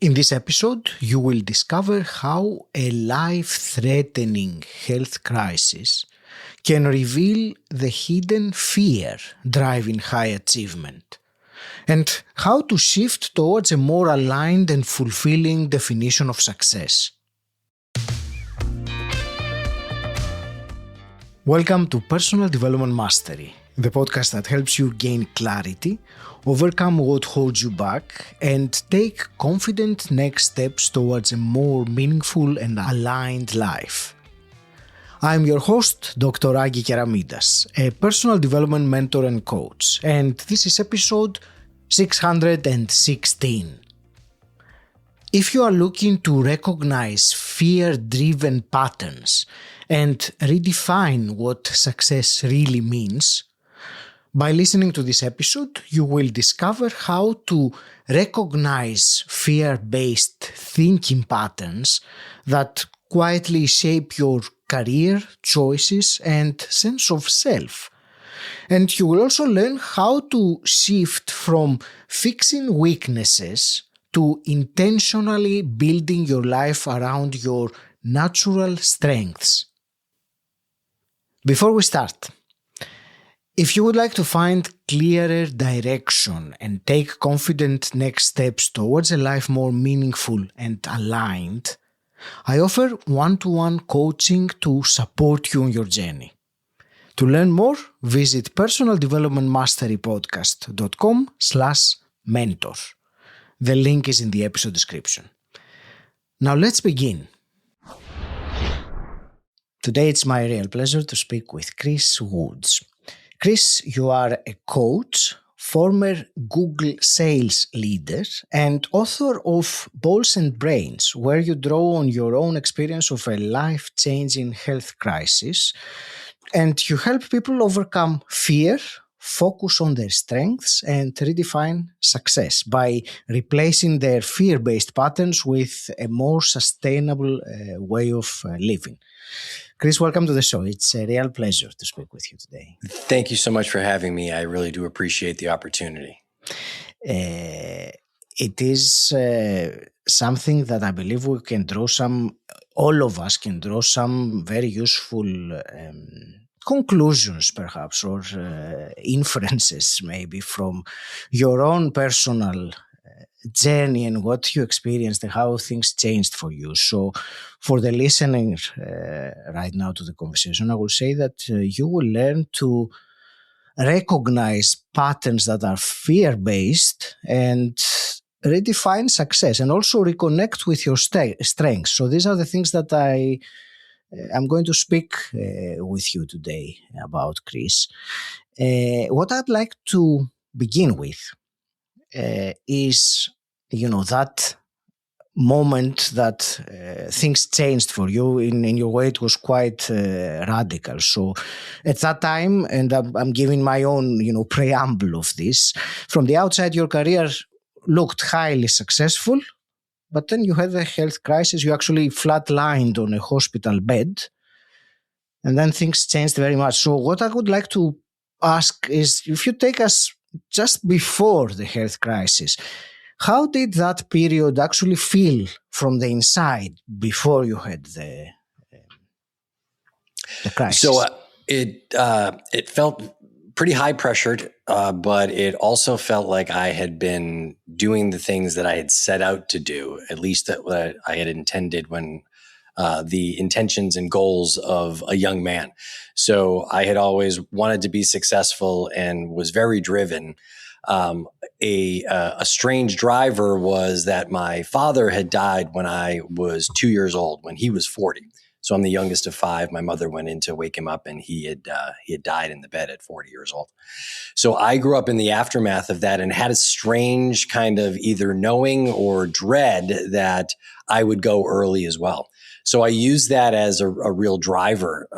In this episode, you will discover how a life-threatening health crisis can reveal the hidden fear driving high achievement, and how to shift towards a more aligned and fulfilling definition of success. Welcome to Personal Development Mastery, the podcast that helps you gain clarity, overcome what holds you back, and take confident next steps towards a more meaningful and aligned life. I'm your host, Dr. Agi Keramidas, a personal development mentor and coach, and this is episode 616. If you are looking to recognize fear-driven patterns and redefine what success really means, by listening to this episode, you will discover how to recognize fear-based thinking patterns that quietly shape your career, choices, and sense of self. And you will also learn how to shift from fixing weaknesses to intentionally building your life around your natural strengths. Before we start, if you would like to find clearer direction and take confident next steps towards a life more meaningful and aligned, I offer one-to-one coaching to support you on your journey. To learn more, visit personaldevelopmentmasterypodcast.com/mentor. The link is in the episode description. Now let's begin. Today it's my real pleasure to speak with Chris Woods. Chris, you are a coach, former Google sales leader, and author of Balls and Brains, where you draw on your own experience of a life-changing health crisis, and you help people overcome fear, focus on their strengths, and redefine success by replacing their fear-based patterns with a more sustainable way of living. Chris, welcome to the show. It's a real pleasure to speak with you today. Thank you so much for having me. I really do appreciate the opportunity. It is something that I believe we can draw all of us can draw some very useful conclusions perhaps, or inferences maybe from your own personal journey and what you experienced and how things changed for you. So for the listener right now to the conversation, I will say that you will learn to recognize patterns that are fear-based and redefine success, and also reconnect with your strengths. So these are the things that I'm going to speak with you today about, Chris. What I'd like to begin with is, that moment that things changed for you. In your way, it was quite radical. So at that time, and I'm giving my own, preamble of this, from the outside, your career looked highly successful, but then you had a health crisis. You actually flatlined on a hospital bed, and then things changed very much. So what I would like to ask is, if you take us just before the health crisis, how did that period actually feel from the inside before you had the crisis? So it felt pretty high pressured, but it also felt like I had been doing the things that I had set out to do, at least that what I had intended when the intentions and goals of a young man. So I had always wanted to be successful and was very driven. A strange driver was that my father had died when I was 2 years old, when he was 40. So I'm the youngest of five. My mother went in to wake him up, and he had died in the bed at 40 years old. So I grew up in the aftermath of that and had a strange kind of either knowing or dread that I would go early as well. So I used that as a real driver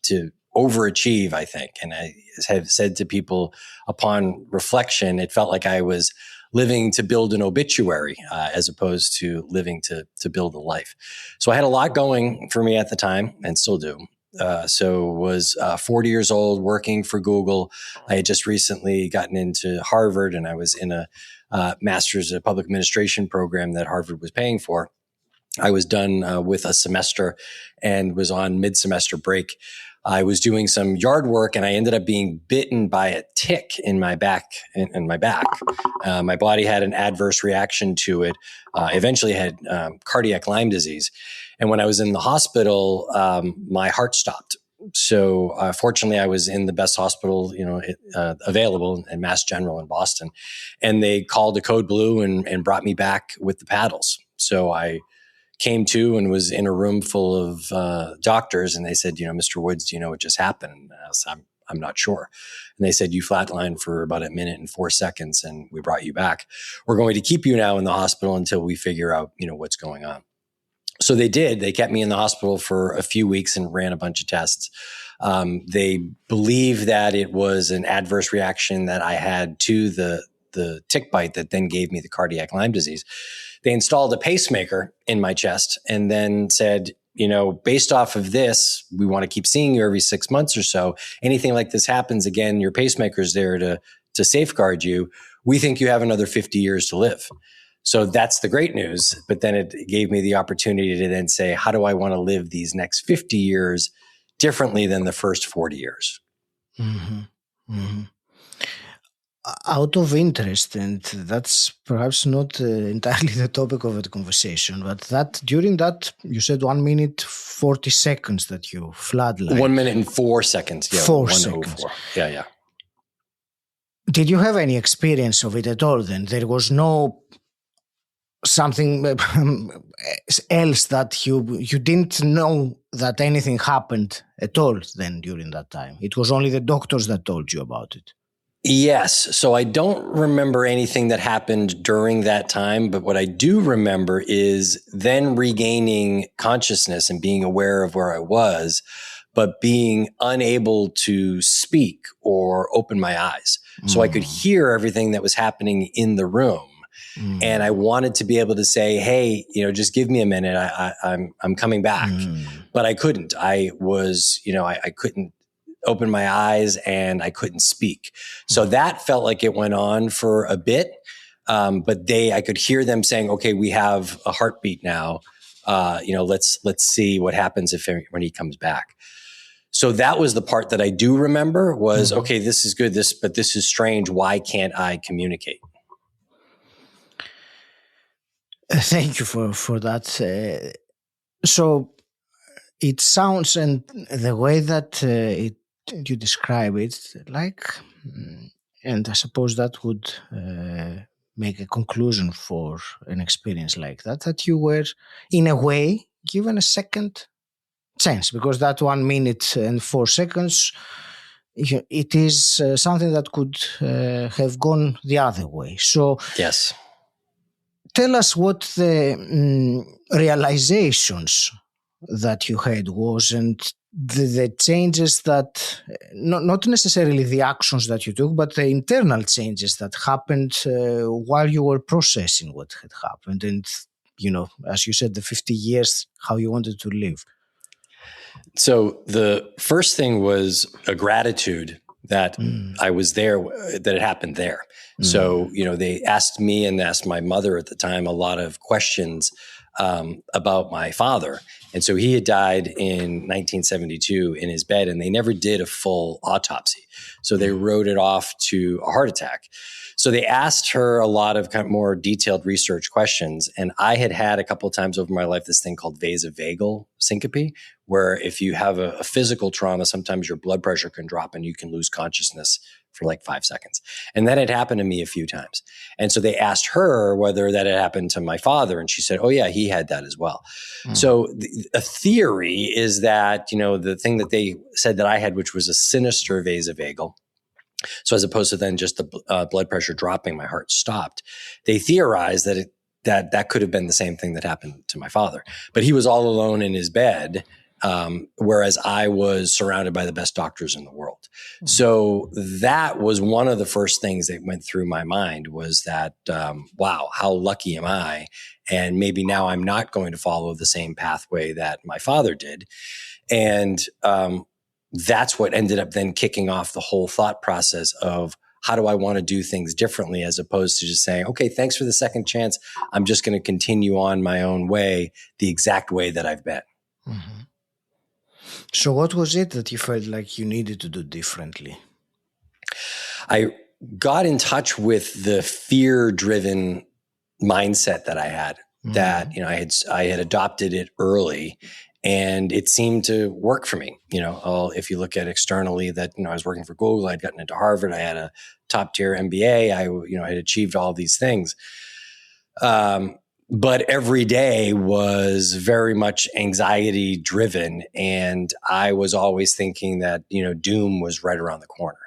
to overachieve, I think. And I have said to people upon reflection, it felt like I was living to build an obituary as opposed to living to build a life. So I had a lot going for me at the time, and still do. So was 40 years old, working for Google. I had just recently gotten into Harvard, and I was in a master's of public administration program that Harvard was paying for. I was done with a semester and was on mid-semester break. I was doing some yard work and I ended up being bitten by a tick in my back. My body had an adverse reaction to it. Eventually had cardiac Lyme disease. And when I was in the hospital, my heart stopped. So fortunately, I was in the best hospital, available in Mass General in Boston. And they called a code blue and brought me back with the paddles. So I came to and was in a room full of doctors, and they said, Mr. Woods, do you know what just happened? And I said, I'm not sure. And they said, you flatlined for about 1 minute and 4 seconds, and we brought you back. We're going to keep you now in the hospital until we figure out, what's going on. So they did. They kept me in the hospital for a few weeks and ran a bunch of tests. They believe that it was an adverse reaction that I had to the tick bite that then gave me the cardiac Lyme disease. They installed a pacemaker in my chest and then said, based off of this, we want to keep seeing you every 6 months or so. Anything like this happens again, your pacemaker's there to safeguard you. We think you have another 50 years to live. So that's the great news. But then it gave me the opportunity to then say, how do I want to live these next 50 years differently than the first 40 years? Mm-hmm. Mm-hmm. Out of interest, and that's perhaps not entirely the topic of the conversation, but that during that, you said 1 minute, 40 seconds that you flatlined. 1 minute and 4 seconds. Yeah, 4 seconds. Yeah. Did you have any experience of it at all then? There was no something else that you didn't know that anything happened at all then during that time? It was only the doctors that told you about it. Yes. So I don't remember anything that happened during that time, but what I do remember is then regaining consciousness and being aware of where I was, but being unable to speak or open my eyes. So I could hear everything that was happening in the room. And I wanted to be able to say, hey, just give me a minute. I'm coming back. But I couldn't. I was, I couldn't open my eyes and I couldn't speak. So that felt like it went on for a bit. But I could hear them saying, okay, we have a heartbeat now. Let's see what happens when he comes back. So that was the part that I do remember was, okay, this is good. But this is strange. Why can't I communicate? Thank you for that. So it sounds, and the way that you describe it, like, and I suppose that would make a conclusion for an experience like that you were, in a way, given a second chance, because that 1 minute and 4 seconds, it is something that could have gone the other way. So yes. Tell us what the realizations that you had was, and the changes that, not necessarily the actions that you took, but the internal changes that happened while you were processing what had happened. And, as you said, the 50 years, how you wanted to live. So the first thing was a gratitude that I was there, that it happened there. So, they asked me and asked my mother at the time a lot of questions about my father. And so he had died in 1972 in his bed, and they never did a full autopsy. So they wrote it off to a heart attack. So they asked her a lot of kind of more detailed research questions. And I had a couple of times over my life this thing called vasovagal syncope, where if you have a physical trauma, sometimes your blood pressure can drop and you can lose consciousness for like 5 seconds. And that had happened to me a few times. And so they asked her whether that had happened to my father. And she said, oh yeah, he had that as well. So a theory is that, the thing that they said that I had, which was a sinister vasovagal, so as opposed to then just the blood pressure dropping, my heart stopped. They theorized that could have been the same thing that happened to my father. But he was all alone in his bed, whereas I was surrounded by the best doctors in the world. So that was one of the first things that went through my mind was that, wow, how lucky am I? And maybe now I'm not going to follow the same pathway that my father did. And that's what ended up then kicking off the whole thought process of how do I want to do things differently, as opposed to just saying, okay, thanks for the second chance. I'm just going to continue on my own way, the exact way that I've been. Mm-hmm. So what was it that you felt like you needed to do differently? I got in touch with the fear-driven mindset that I had, that, I had adopted it early, and it seemed to work for me. If you look at externally, that, I was working for Google, I'd gotten into Harvard, I had a top tier MBA, I had achieved all these things. But every day was very much anxiety driven. And I was always thinking that, doom was right around the corner.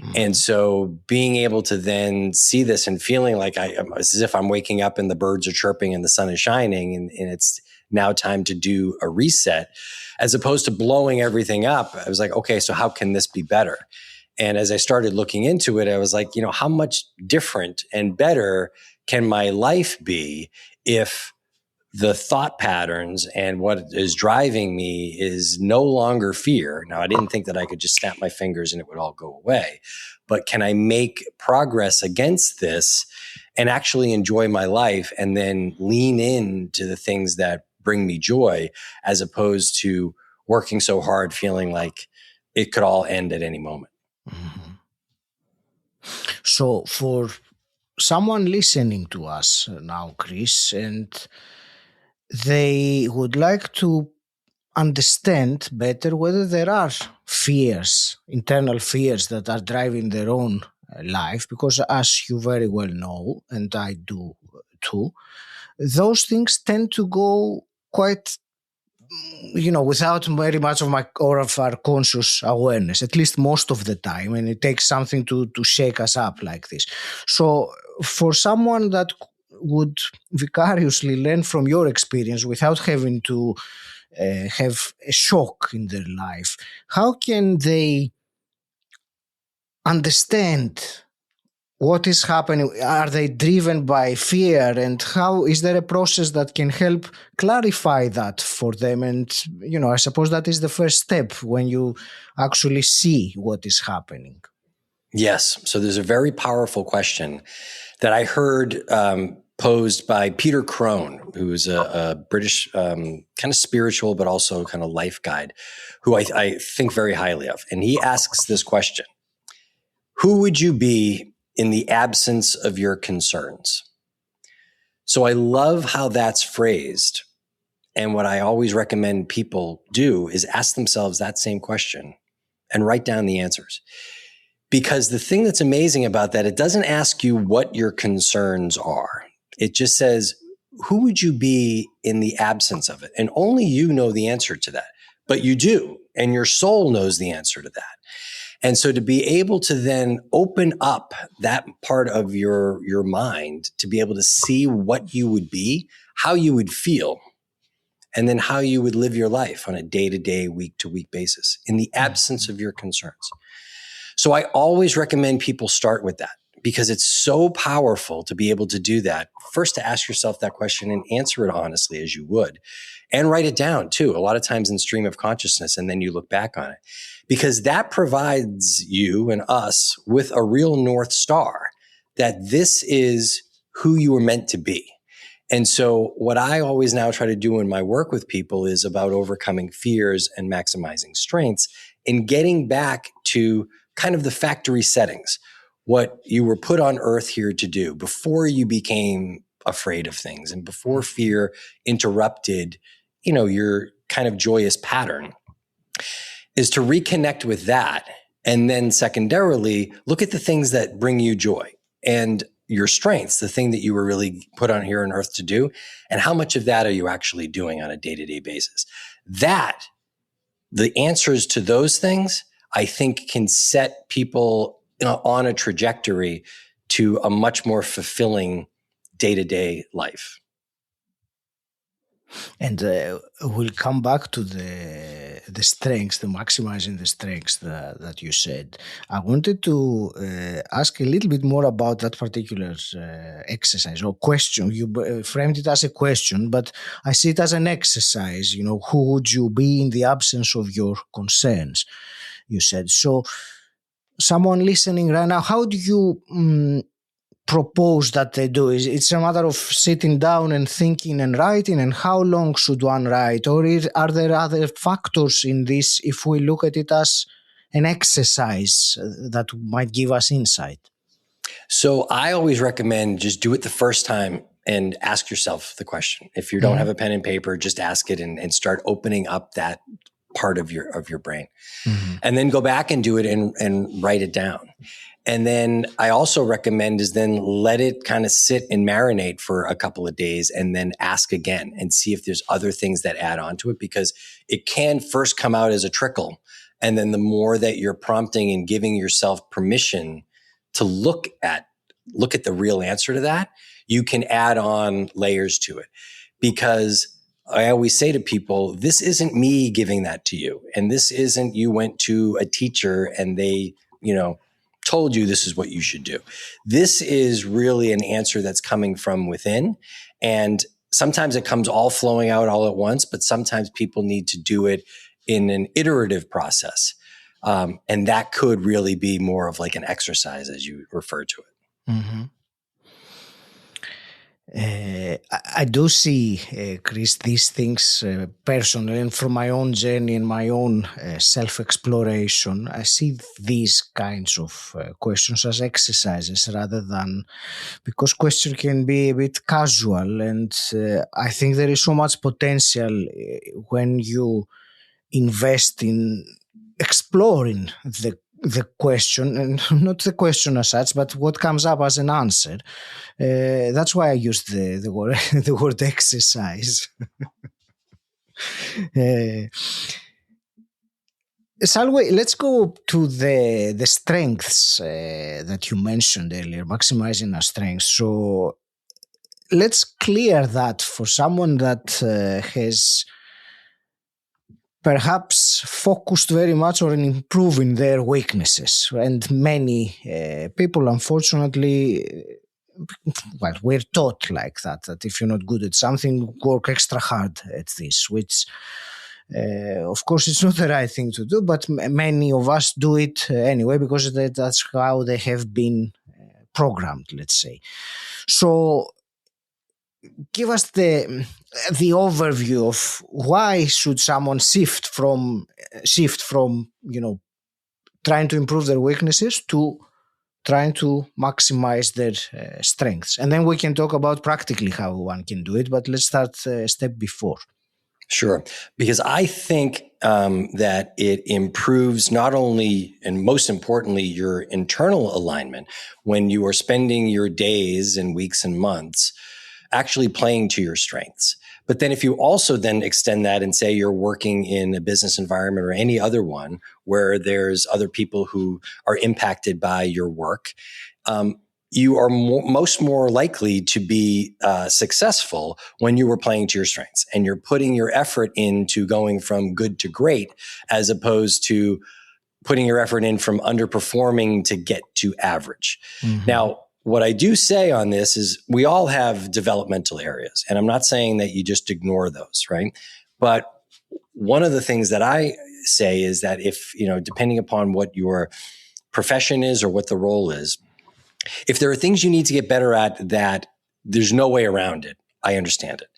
Mm-hmm. And so being able to then see this and feeling like it's as if I'm waking up and the birds are chirping and the sun is shining, and it's now time to do a reset, as opposed to blowing everything up. I was like, okay, so how can this be better? And as I started looking into it, I was like, how much different and better can my life be if the thought patterns and what is driving me is no longer fear? Now, I didn't think that I could just snap my fingers and it would all go away, but can I make progress against this and actually enjoy my life, and then lean into the things that bring me joy, as opposed to working so hard, feeling like it could all end at any moment. Mm-hmm. So for someone listening to us now, Chris, and they would like to understand better whether there are fears, internal fears, that are driving their own life, because as you very well know, and I do too, those things tend to go quite, without very much of our conscious awareness, at least most of the time, and it takes something to shake us up like this. So for someone that would vicariously learn from your experience without having to have a shock in their life, how can they understand what is happening? Are they driven by fear? And how is there a process that can help clarify that for them? And, I suppose that is the first step, when you actually see what is happening. Yes. So there's a very powerful question that I heard posed by Peter Crone, who is a British kind of spiritual, but also kind of life guide, who I think very highly of. And he asks this question: who would you be in the absence of your concerns? So I love how that's phrased. And what I always recommend people do is ask themselves that same question and write down the answers. Because the thing that's amazing about that, it doesn't ask you what your concerns are. It just says, who would you be in the absence of it? And only you know the answer to that. But you do, and your soul knows the answer to that. And so to be able to then open up that part of your mind, to be able to see what you would be, how you would feel, and then how you would live your life on a day-to-day, week-to-week basis in the absence of your concerns. So I always recommend people start with that, because it's so powerful to be able to do that. First, to ask yourself that question and answer it honestly as you would, and write it down too, a lot of times in stream of consciousness, and then you look back on it, because that provides you and us with a real North Star, that this is who you were meant to be. And so what I always now try to do in my work with people is about overcoming fears and maximizing strengths, and getting back to kind of the factory settings, what you were put on earth here to do before you became afraid of things and before fear interrupted, your kind of joyous pattern, is to reconnect with that. And then secondarily, look at the things that bring you joy and your strengths, the thing that you were really put on here on earth to do, and how much of that are you actually doing on a day-to-day basis. That, the answers to those things, I think, can set people on a trajectory to a much more fulfilling day-to-day life. And we'll come back to the strengths, the maximizing the strengths that you said. I wanted to ask a little bit more about that particular exercise or question. You framed it as a question, but I see it as an exercise. Who would you be in the absence of your concerns? You said so. someone listening right now, how do you propose that they do? It's a matter of sitting down and thinking and writing, and how long should one write? Or are there other factors in this if we look at it as an exercise that might give us insight? So I always recommend just do it the first time and ask yourself the question. If you don't have a pen and paper, just ask it and start opening up that part of your brain. And then go back and do it and write it down. And then I also recommend is then let it kind of sit and marinate for a couple of days and then ask again and see if there's other things that add on to it, because it can first come out as a trickle. And then the more that you're prompting and giving yourself permission to look at the real answer to that, you can add on layers to it. Because I always say to people, this isn't me giving that to you. And this isn't you went to a teacher and they, told you this is what you should do. This is really an answer that's coming from within. And sometimes it comes all flowing out all at once, but sometimes people need to do it in an iterative process. And that could really be more of like an exercise as you refer to it. Mm-hmm. I do see, Chris, these things personally, and from my own journey and my own self-exploration, I see these kinds of questions as exercises rather than, because question can be a bit casual, and I think there is so much potential when you invest in exploring the question, and not the question as such, but what comes up as an answer. That's why I used the word the word exercise. Let's go to the strengths that you mentioned earlier, maximizing our strengths. So let's clear that for someone that has perhaps focused very much on improving their weaknesses. And many people, unfortunately, we're taught like that if you're not good at something, work extra hard at this, which, of course, it's not the right thing to do, but many of us do it anyway, because that's how they have been programmed, let's say. So give us the overview of why should someone shift from trying to improve their weaknesses to trying to maximize their strengths, and then we can talk about practically how one can do it. But let's start a step before. Sure, because I think that it improves not only and most importantly your internal alignment when you are spending your days and weeks and months actually playing to your strengths. But then if you also then extend that and say you're working in a business environment or any other one where there's other people who are impacted by your work, you are more likely to be successful when you were playing to your strengths and you're putting your effort into going from good to great, as opposed to putting your effort in from underperforming to get to average. Mm-hmm. Now, what I do say on this is we all have developmental areas, and I'm not saying that you just ignore those, right? But one of the things that I say is that if, depending upon what your profession is or what the role is, if there are things you need to get better at that there's no way around it, I understand it.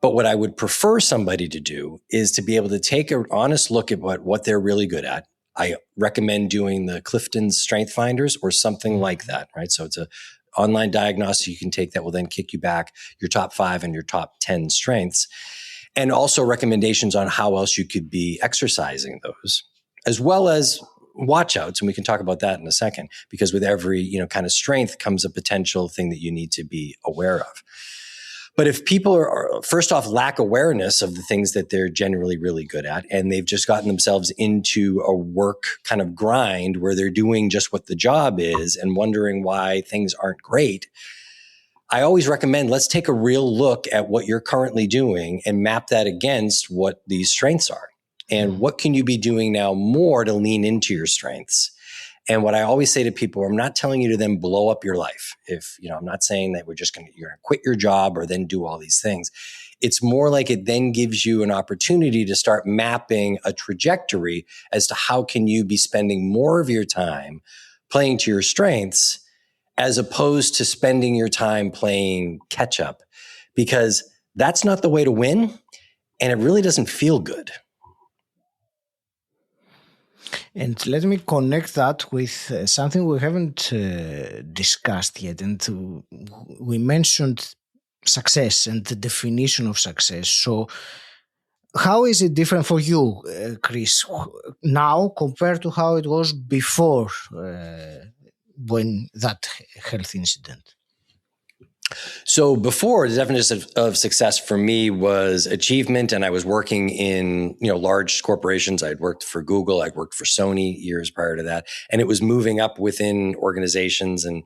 But what I would prefer somebody to do is to be able to take an honest look at what they're really good at. I recommend doing the Clifton's Strength Finders or something like that, right? So it's an online diagnostic you can take that will then kick you back your top 5 and your top 10 strengths, and also recommendations on how else you could be exercising those, as well as watch outs. And we can talk about that in a second, because with every, kind of strength comes a potential thing that you need to be aware of. But if people are first off lack awareness of the things that they're generally really good at, and they've just gotten themselves into a work kind of grind where they're doing just what the job is and wondering why things aren't great, I always recommend let's take a real look at what you're currently doing and map that against what these strengths are. And what can you be doing now more to lean into your strengths? And what I always say to people, I'm not telling you to then blow up your life. If, I'm not saying that you're going to quit your job or then do all these things. It's more like it then gives you an opportunity to start mapping a trajectory as to how can you be spending more of your time playing to your strengths as opposed to spending your time playing catch up, because that's not the way to win. And it really doesn't feel good. And let me connect that with something we haven't discussed yet. And we mentioned success and the definition of success. So how is it different for you, Chris, now compared to how it was before when that health incident? So before, the definition of success for me was achievement, and I was working in large corporations. I'd worked for Google, I'd worked for Sony years prior to that, and it was moving up within organizations and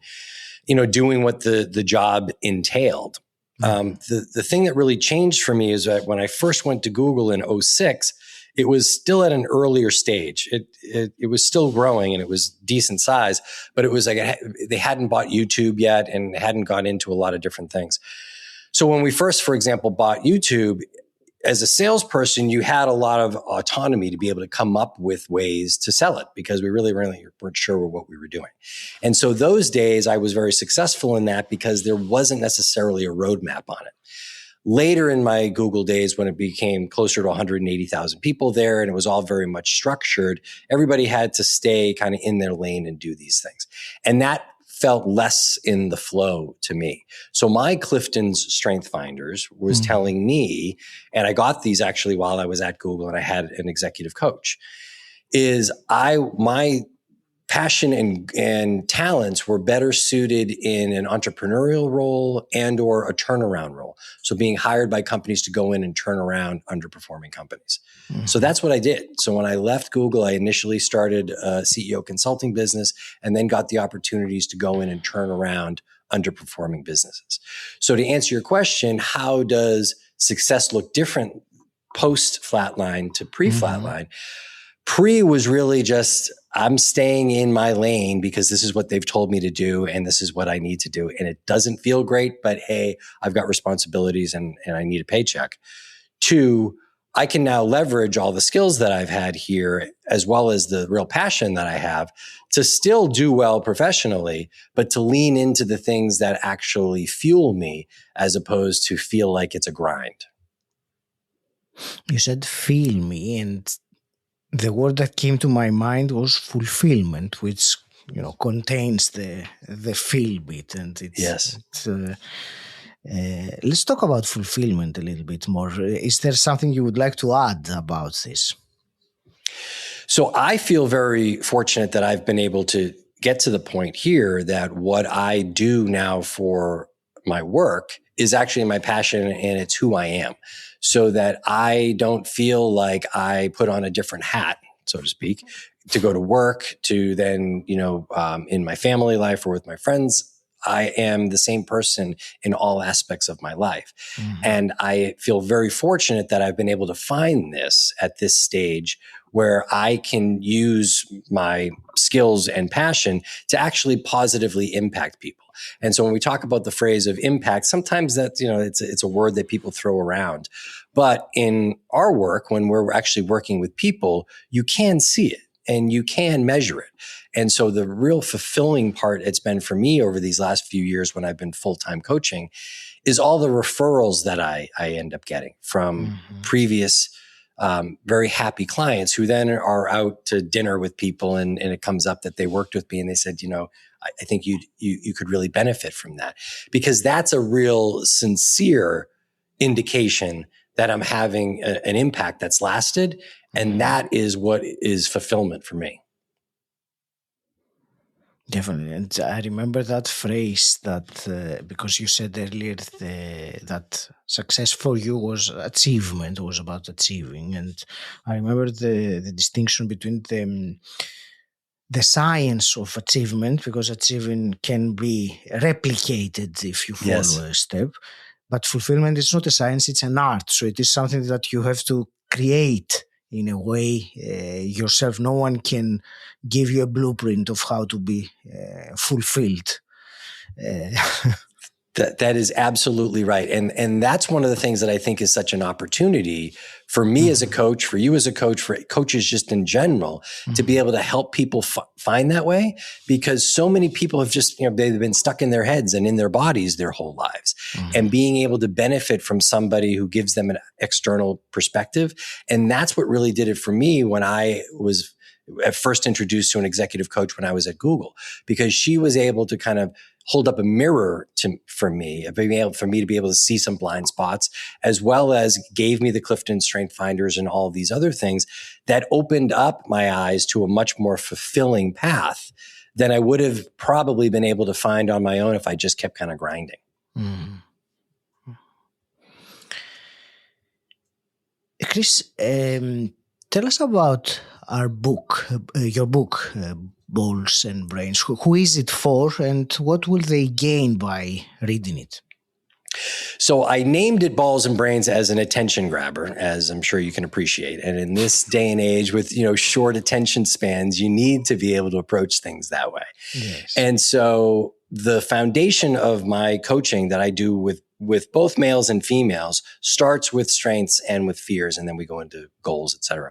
doing what the job entailed. The thing that really changed for me is that when I first went to Google in 2006, it was still at an earlier stage. It was still growing and it was decent size, but it was like they hadn't bought YouTube yet and hadn't gone into a lot of different things. So when we first, for example, bought YouTube, as a salesperson, you had a lot of autonomy to be able to come up with ways to sell it because we really weren't sure what we were doing. And so those days I was very successful in that because there wasn't necessarily a roadmap on it. Later in my Google days, when it became closer to 180,000 people there and it was all very much structured, everybody had to stay kind of in their lane and do these things. And that felt less in the flow to me. So my Clifton's Strength Finders was telling me, and I got these actually while I was at Google and I had an executive coach, is my passion and talents were better suited in an entrepreneurial role and or a turnaround role. So being hired by companies to go in and turn around underperforming companies. So that's what I did. So when I left Google, I initially started a CEO consulting business and then got the opportunities to go in and turn around underperforming businesses. So to answer your question, how does success look different post flatline to pre-flatline? Pre was really just, I'm staying in my lane because this is what they've told me to do and this is what I need to do. And it doesn't feel great, but hey, I've got responsibilities and I need a paycheck. 2, I can now leverage all the skills that I've had here as well as the real passion that I have to still do well professionally, but to lean into the things that actually fuel me as opposed to feel like it's a grind. You said feel me, and the word that came to my mind was fulfillment, which contains the feel bit, and it's yes. Let's talk about fulfillment a little bit more. Is there something you would like to add about this? So I feel very fortunate that I've been able to get to the point here that what I do now for my work is actually my passion and it's who I am, so that I don't feel like I put on a different hat, so to speak, to go to work, to then, in my family life or with my friends, I am the same person in all aspects of my life. And I feel very fortunate that I've been able to find this at this stage where I can use my skills and passion to actually positively impact people. And so when we talk about the phrase of impact, sometimes that's, it's a word that people throw around. But in our work, when we're actually working with people, you can see it and you can measure it. And so the real fulfilling part it's been for me over these last few years when I've been full-time coaching is all the referrals that I end up getting from previous very happy clients who then are out to dinner with people and it comes up that they worked with me and they said, I think you could really benefit from that, because that's a real sincere indication that I'm having an impact that's lasted. And that is what is fulfillment for me. Definitely. And I remember that phrase that, because you said earlier that success for you was achievement, was about achieving. And I remember the distinction between the science of achievement, because achieving can be replicated if you follow a step. But fulfillment is not a science, it's an art. So it is something that you have to create in a way yourself. No one can give you a blueprint of how to be fulfilled. That is absolutely right. And that's one of the things that I think is such an opportunity for me as a coach, for you as a coach, for coaches just in general, to be able to help people find that way, because so many people have just, they've been stuck in their heads and in their bodies their whole lives. And being able to benefit from somebody who gives them an external perspective. And that's what really did it for me when I was at first introduced to an executive coach when I was at Google, because she was able to kind of hold up a mirror for me to be able to see some blind spots, as well as gave me the Clifton Strength Finders and all of these other things that opened up my eyes to a much more fulfilling path than I would have probably been able to find on my own if I just kept kind of grinding. Chris, tell us about our book, your book, Balls and Brains. Who is it for, and what will they gain by reading it? So I named it Balls and Brains as an attention grabber, as I'm sure you can appreciate. And in this day and age with, short attention spans, you need to be able to approach things that way. Yes. And so the foundation of my coaching that I do with both males and females starts with strengths and with fears, and then we go into goals, et cetera.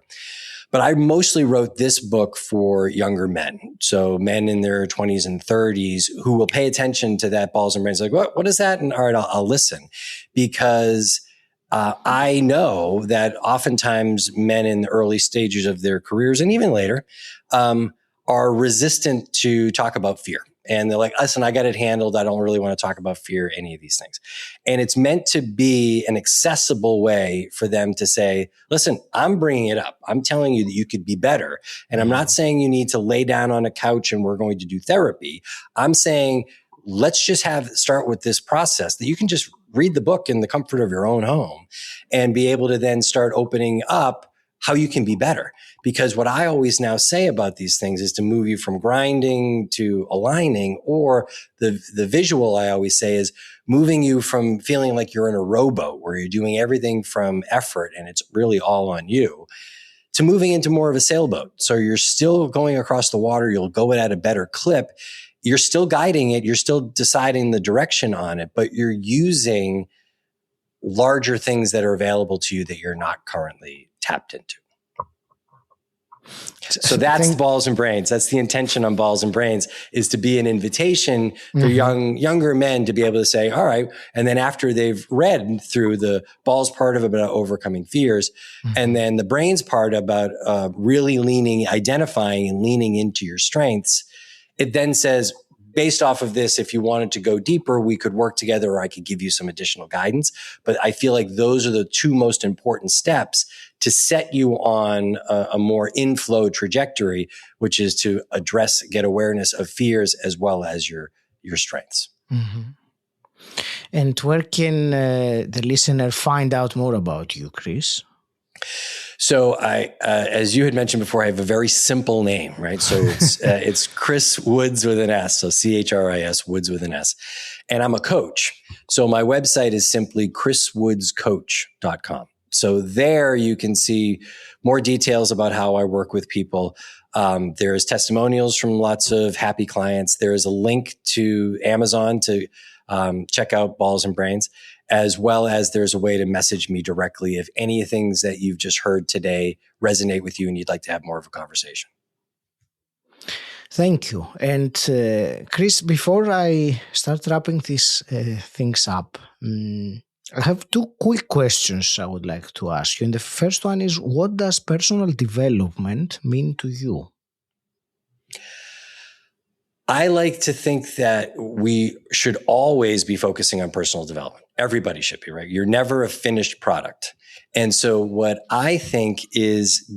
But I mostly wrote this book for younger men. So men in their 20s and 30s who will pay attention to that Balls and Brains. Like, what is that? And all right, I'll listen, because I know that oftentimes men in the early stages of their careers and even later are resistant to talk about fear. And they're like, listen, I got it handled. I don't really want to talk about fear, any of these things. And it's meant to be an accessible way for them to say, listen, I'm bringing it up. I'm telling you that you could be better. And I'm not saying you need to lay down on a couch and we're going to do therapy. I'm saying, let's just start with this process that you can just read the book in the comfort of your own home and be able to then start opening up how you can be better. Because what I always now say about these things is to move you from grinding to aligning, or the visual I always say is moving you from feeling like you're in a rowboat where you're doing everything from effort and it's really all on you, to moving into more of a sailboat. So you're still going across the water. You'll go at a better clip. You're still guiding it. You're still deciding the direction on it, but you're using larger things that are available to you that you're not currently tapped into. So that's Balls and Brains. That's the intention on Balls and Brains, is to be an invitation for younger men to be able to say, all right. And then after they've read through the balls part of it about overcoming fears, and then the brains part about really identifying and leaning into your strengths, it then says, based off of this, if you wanted to go deeper, we could work together, or I could give you some additional guidance. But I feel like those are the two most important steps to set you on a more inflow trajectory, which is to get awareness of fears as well as your strengths. And where can the listener find out more about you, Chris? So as you had mentioned before, I have a very simple name, right? So it's Chris Woods with an S. So CHRIS, Woods with an S. And I'm a coach. So my website is simply chriswoodscoach.com. So there you can see more details about how I work with people. There's testimonials from lots of happy clients. There is a link to Amazon to check out Balls and Brains, as well as there's a way to message me directly if any things that you've just heard today resonate with you and you'd like to have more of a conversation. Thank you. And Chris, before I start wrapping these things up, I have two quick questions I would like to ask you. And the first one is, what does personal development mean to you? I like to think that we should always be focusing on personal development. Everybody should be, right? You're never a finished product. And so what I think is,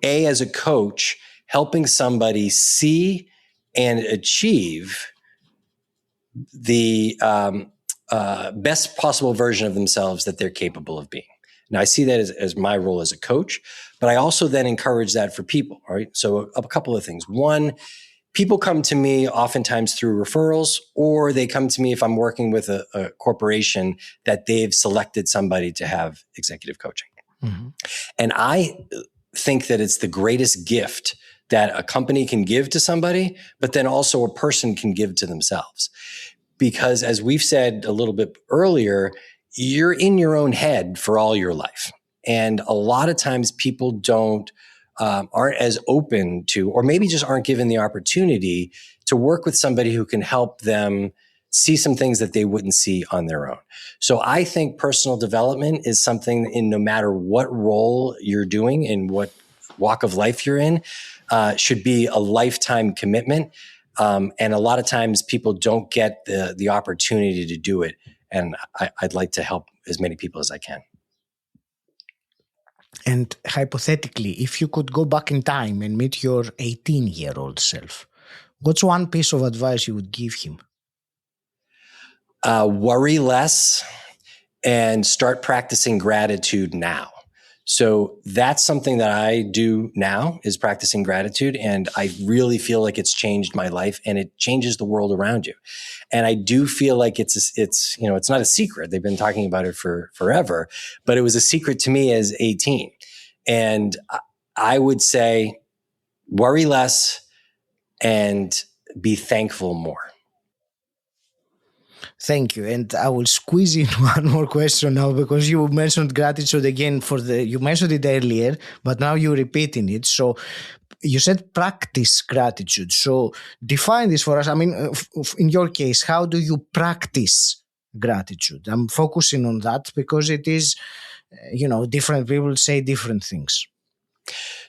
as a coach, helping somebody see and achieve the best possible version of themselves that they're capable of being. Now, I see that as my role as a coach, but I also then encourage that for people, right? So a couple of things. One, people come to me oftentimes through referrals, or they come to me if I'm working with a corporation that they've selected somebody to have executive coaching. And I think that it's the greatest gift that a company can give to somebody, but then also a person can give to themselves. Because as we've said a little bit earlier, you're in your own head for all your life. And a lot of times people aren't as open to, or maybe just aren't given the opportunity to work with somebody who can help them see some things that they wouldn't see on their own. So I think personal development is something in no matter what role you're doing and what walk of life you're in, should be a lifetime commitment. And a lot of times people don't get the opportunity to do it. And I'd like to help as many people as I can. And hypothetically, if you could go back in time and meet your 18-year-old self, what's one piece of advice you would give him? Worry less and start practicing gratitude now. So that's something that I do now, is practicing gratitude. And I really feel like it's changed my life, and it changes the world around you. And I do feel like it's not a secret. They've been talking about it for forever, but it was a secret to me as 18. And I would say worry less and be thankful more. Thank you. And I will squeeze in one more question now, because you mentioned gratitude again you mentioned it earlier, but now you're repeating it. So you said practice gratitude. So define this for us. I mean, in your case, how do you practice gratitude? I'm focusing on that because it is, different people say different things.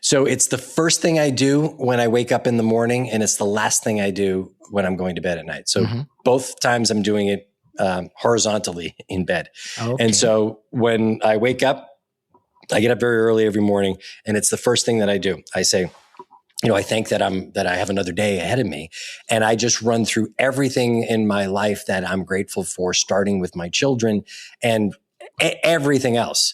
So it's the first thing I do when I wake up in the morning, and it's the last thing I do when I'm going to bed at night. So both times I'm doing it horizontally in bed. Okay. And so when I wake up, I get up very early every morning, and it's the first thing that I do. I say, I think that I have another day ahead of me, and I just run through everything in my life that I'm grateful for, starting with my children and everything else.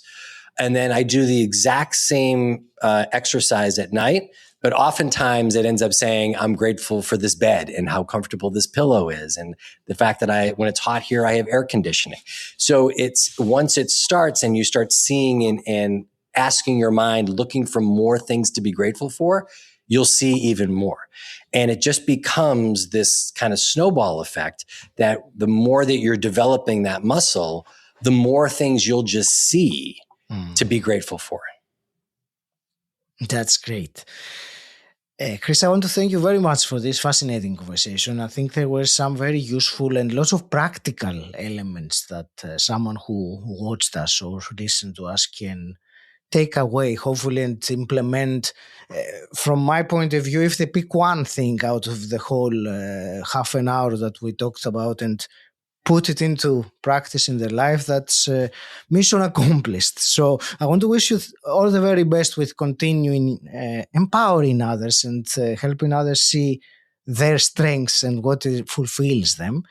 And then I do the exact same exercise at night, but oftentimes it ends up saying, I'm grateful for this bed and how comfortable this pillow is, and the fact that when it's hot here, I have air conditioning. So once it starts and you start seeing and asking your mind, looking for more things to be grateful for, you'll see even more. And it just becomes this kind of snowball effect that the more that you're developing that muscle, the more things you'll just see to be grateful for. That's great. Chris, I want to thank you very much for this fascinating conversation. I think there were some very useful and lots of practical elements that someone who watched us or listened to us can take away, hopefully, and implement. From my point of view, if they pick one thing out of the whole half an hour that we talked about and put it into practice in their life, that's mission accomplished. So I want to wish you all the very best with continuing empowering others and helping others see their strengths and what fulfills them.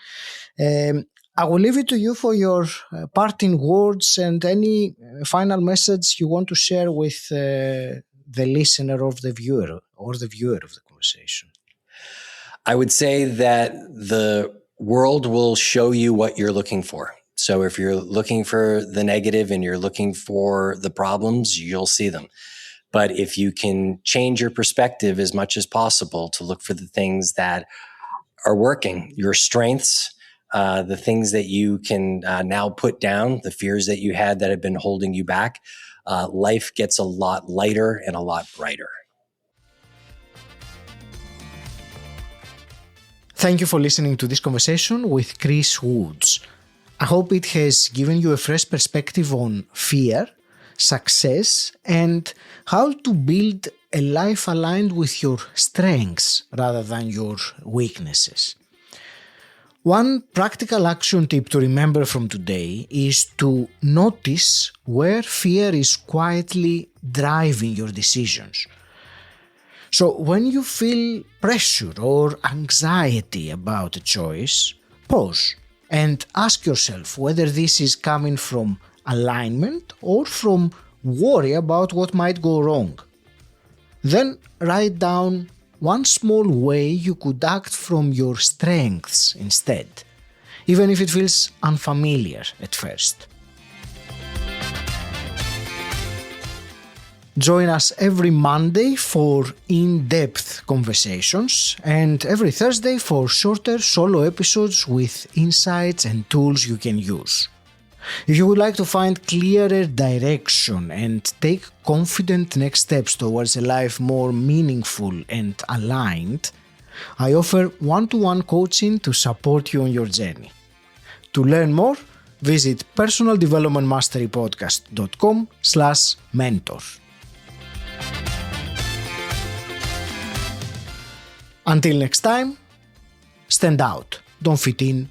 I will leave it to you for your parting words and any final message you want to share with the listener of the viewer or the viewer of the conversation. I would say that the world will show you what you're looking for. So if you're looking for the negative and you're looking for the problems, you'll see them. But if you can change your perspective as much as possible to look for the things that are working, your strengths, the things that you can now put down, the fears that you had that have been holding you back, life gets a lot lighter and a lot brighter. Thank you for listening to this conversation with Chris Woods. I hope it has given you a fresh perspective on fear, success, and how to build a life aligned with your strengths rather than your weaknesses. One practical action tip to remember from today is to notice where fear is quietly driving your decisions. So when you feel pressure or anxiety about a choice, pause and ask yourself whether this is coming from alignment or from worry about what might go wrong. Then write down one small way you could act from your strengths instead, even if it feels unfamiliar at first. Join us every Monday for in-depth conversations and every Thursday for shorter solo episodes with insights and tools you can use. If you would like to find clearer direction and take confident next steps towards a life more meaningful and aligned, I offer one-to-one coaching to support you on your journey. To learn more, visit personaldevelopmentmasterypodcast.com/mentor. Until next time, stand out, don't fit in,